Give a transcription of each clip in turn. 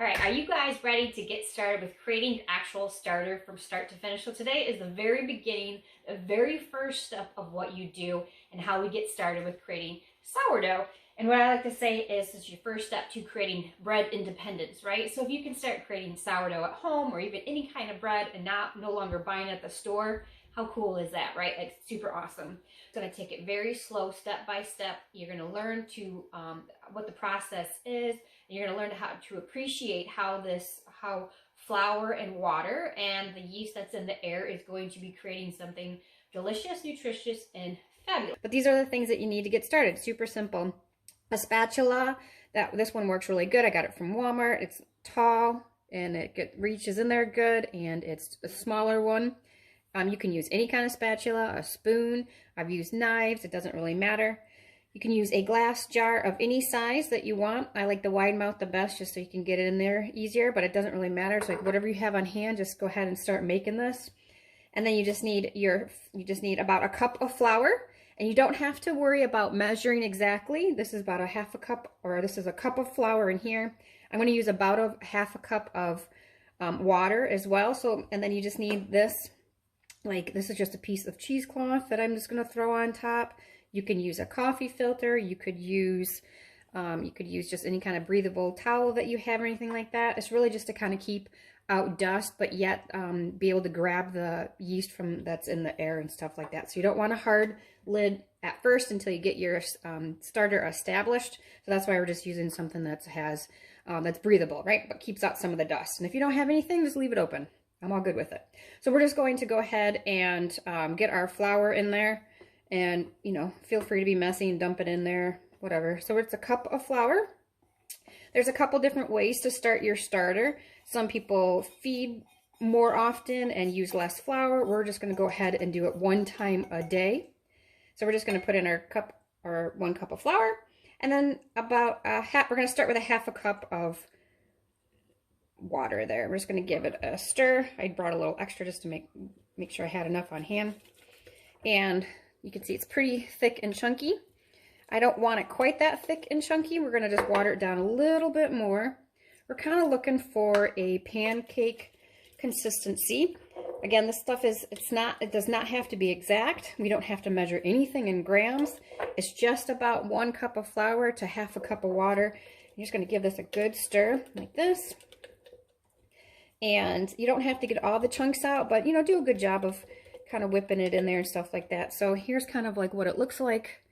All right, are you guys ready to get started with creating an actual starter from start to finish? So today is the very beginning, the very first step of what you do and how we get started with creating sourdough. And what I like to say is this is your first step to creating bread independence, right? So if you can start creating sourdough at home or even any kind of bread and no longer buying at the store, how cool is that, right? Like super awesome. So I'm gonna take it very slow, step by step. You're gonna learn to what the process is. And you're gonna learn how to appreciate how flour and water and the yeast that's in the air is going to be creating something delicious, nutritious, and fabulous. But these are the things that you need to get started. Super simple. A spatula. This one works really good. I got it from Walmart. It's tall and it reaches in there good, and it's a smaller one. You can use any kind of spatula, a spoon. I've used knives. It doesn't really matter. You can use a glass jar of any size that you want. I like the wide mouth the best just so you can get it in there easier, but it doesn't really matter. So like whatever you have on hand, just go ahead and start making this. And then you just need about a cup of flour, and you don't have to worry about measuring exactly. This is about a half a cup, or this is a cup of flour in here. I'm going to use about a half a cup of water as well. So, and then you just need this. Like this is just a piece of cheesecloth that I'm just going to throw on top. You can use a coffee filter. You could use just any kind of breathable towel that you have or anything like that. It's really just to kind of keep out dust, but yet be able to grab the yeast that's in the air and stuff like that. So you don't want a hard lid at first until you get your starter established. So that's why we're just using something that's breathable, right? But keeps out some of the dust. And if you don't have anything, just leave it open. I'm all good with it. So we're just going to go ahead and get our flour in there, and feel free to be messy and dump it in there, whatever. So it's a cup of flour. There's a couple different ways to start your starter. Some people feed more often and use less flour. We're just going to go ahead and do it one time a day. So we're just going to put in our 1 cup of flour, and then about we're going to start with a half a cup of water there. We're just going to give it a stir. I brought a little extra just to make sure I had enough on hand. And you can see it's pretty thick and chunky. I don't want it quite that thick and chunky. We're going to just water it down a little bit more. We're kind of looking for a pancake consistency. Again, this stuff it does not have to be exact. We don't have to measure anything in grams. It's just about 1 cup of flour to half a cup of water. You're just going to give this a good stir like this. And you don't have to get all the chunks out, but do a good job of kind of whipping it in there and stuff like that. So here's kind of like what it looks like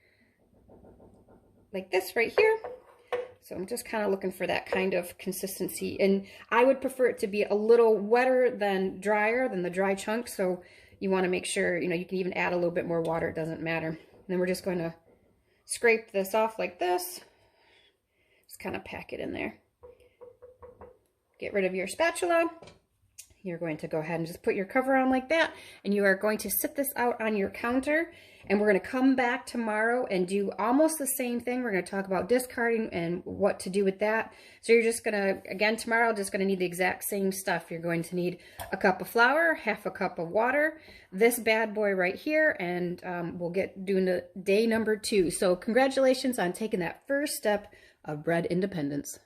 this right here. So I'm just kind of looking for that kind of consistency, and I would prefer it to be a little wetter than drier than the dry chunks. So you want to make sure you can even add a little bit more water, it doesn't matter. And then we're just going to scrape this off like this, just kind of pack it in there. Get rid of your spatula. You're going to go ahead and just put your cover on like that, and you are going to sit this out on your counter, and we're going to come back tomorrow and do almost the same thing. We're going to talk about discarding and what to do with that. So you're just going to, again, tomorrow, just going to need the exact same stuff. You're going to need a cup of flour, half a cup of water, this bad boy right here, and we'll get doing the day number 2. So congratulations on taking that first step of bread independence.